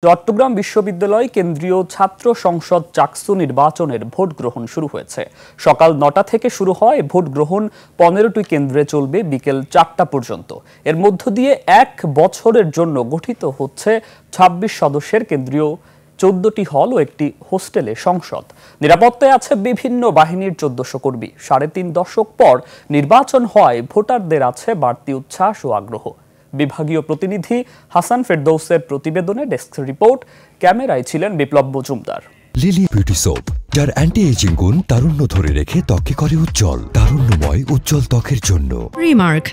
চট্টগ্রাম বিশ্ববিদ্যালয় কেন্দ্রীয় ছাত্র সংসদ চাকসু নির্বাচনের ভোট গ্রহণ শুরু হয়েছে। সকাল ৯টা থেকে শুরু হয় ভোট গ্রহণ। ১৫টি কেন্দ্রে চলবে বিকেল ৪টা পর্যন্ত। এর মধ্য দিয়ে ১ বছরের জন্য গঠিত হচ্ছে ২৬ সদস্যের কেন্দ্রীয় ১৪টি হল ও একটি হোস্টেলে সংসদ। নিরাপত্তায় আছে বিভিন্ন বাহিনীর ১৪০০ কর্মী। ৩.৫ দশক পর নির্বাচন হয়, ভোটারদের আছে বাড়তি উচ্ছ্বাস ও আগ্রহ। বিভাগীয় প্রতিনিধি হাসান ফেরদৌসের প্রতিবেদনে ডেস্ক রিপোর্ট, ক্যামেরায় ছিলেন বিপ্লব মজুমদার। লিলি বিউটি সোপ, যার অ্যান্টি এজিং গুণ তারুণ্য ধরে রেখে ত্বকে করে উজ্জ্বল। তারুণ্যময় উজ্জ্বল ত্বকের জন্য রিমার্ক।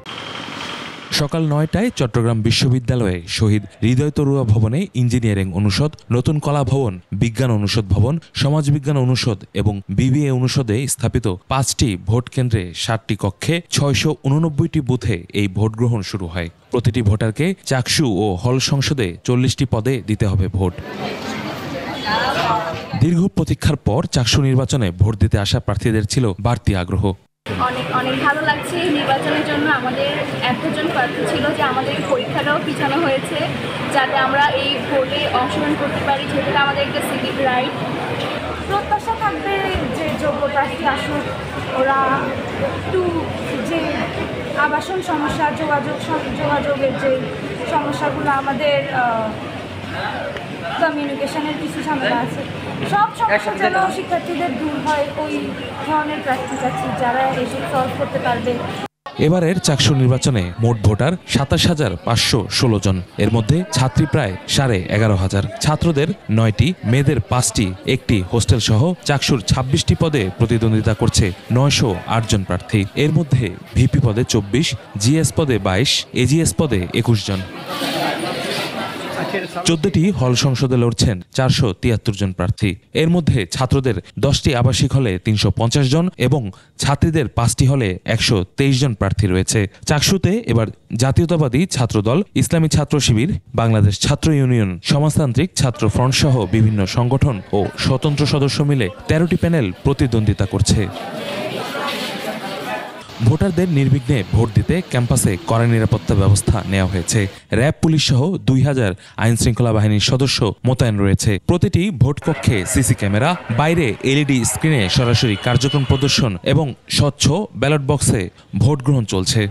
সকাল ৯টায় চট্টগ্রাম বিশ্ববিদ্যালয়ে শহীদ হৃদয় তরুয়া ভবনে ইঞ্জিনিয়ারিং অনুষদ, নতুন কলা ভবন, বিজ্ঞান অনুষদ ভবন, সমাজবিজ্ঞান অনুষদ এবং বিবিএ অনুষদে স্থাপিত ৫টি ভোট কেন্দ্রে ৭টি কক্ষে ৬৮৯টি বুথে এই ভোট গ্রহণ শুরু হয়। প্রতিটি ভোটারকে চাকসু ও হল সংসদে ৪০টি পদে দিতে হবে ভোট। দীর্ঘ প্রতীক্ষার পর চাকসু নির্বাচনে ভোট দিতে আসা প্রার্থীদের ছিল বাড়তি আগ্রহ। অনেক ভালো লাগছে। নির্বাচনের জন্য আমাদের এতজন প্রার্থী ছিল যে আমাদের পরীক্ষাটাও পিছানো হয়েছে, যাতে আমরা এই ভোটে অংশগ্রহণ করতে পারি, যেটা আমাদের একটা সিভিক রাইট। প্রত্যাশা থাকবে যে যোগ্য প্রার্থী আসুক, ওরা একটু যে আবাসন সমস্যা, যোগাযোগের যে সমস্যাগুলো, আমাদের কমিউনিকেশনের কিছু ঝামেলা আছে, সব সমস্যা যেন শিক্ষার্থীদের দূর হয়, ওই ধরনের প্রার্থী চাচ্ছি যারা এসব সলভ করতে পারবে। এবারের চাকসু নির্বাচনে মোট ভোটার ২৭,৫১৬ জন। এর মধ্যে ছাত্রী প্রায় ১১,৫০০। ছাত্রদের ৯টি, মেয়েদের ৫টি, একটি হোস্টেল সহ চাকসুর ২৬টি পদে প্রতিদ্বন্দ্বিতা করছে ৯০৮ জন প্রার্থী। এর মধ্যে ভিপি পদে ২৪, জিএস পদে ২২, এজিএস পদে ২১ জন। ১৪টি হল সংসদে লড়ছেন ৪৭৩ জন প্রার্থী। এর মধ্যে ছাত্রদের ১০টি আবাসিক হলে ৩৫০ জন এবং ছাত্রীদের ৫টি হলে ১২৩ জন প্রার্থী রয়েছে। চাকসুতে এবার জাতীয়তাবাদী ছাত্রদল, ইসলামী ছাত্র শিবির, বাংলাদেশ ছাত্র ইউনিয়ন, সমাজতান্ত্রিক ছাত্র ফ্রন্ট সহ বিভিন্ন সংগঠন ও স্বতন্ত্র সদস্য মিলে ১৩টি প্যানেল প্রতিদ্বন্দ্বিতা করছে। ভোটারদের নির্বিঘ্নে ভোট দিতে ক্যাম্পাসে কড়া নিরাপত্তা ব্যবস্থা নেওয়া হয়েছে। র্যাব, পুলিশ সহ ২০০০ আইন শৃঙ্খলা বাহিনীর সদস্য মোতায়েন রয়েছে। প্রতিটি ভোট কক্ষে সিসি ক্যামেরা, বাইরে এলইডি স্ক্রিনে সরাসরি কার্যক্রম প্রদর্শন এবং স্বচ্ছ ব্যালট বক্সে ভোট গ্রহণ চলছে।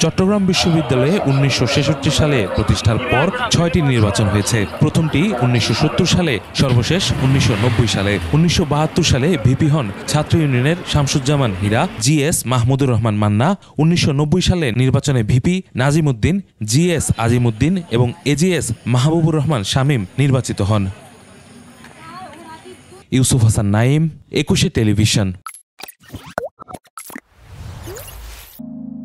চট্টগ্রাম বিশ্ববিদ্যালয়ে ১৯৬৬ সালে প্রতিষ্ঠার পর ৬টি নির্বাচন হয়েছে। প্রথমটি ১৯৭০ সালে, সর্বশেষ ১৯৯০ সালে। ১৯৭২ সালে ভিপি হন ছাত্র ইউনিয়নের শামসুজ্জামান হীরা, জিএস মাহমুদুর রহমান মান্না। ১৯৯০ সালে নির্বাচনে ভিপি নাজিম উদ্দিন, জিএস আজিম উদ্দিন এবং এজিএস মাহবুবুর রহমান শামীম নির্বাচিত হন। ইউসুফ হাসান নাঈম, ২১ টেলিভিশন।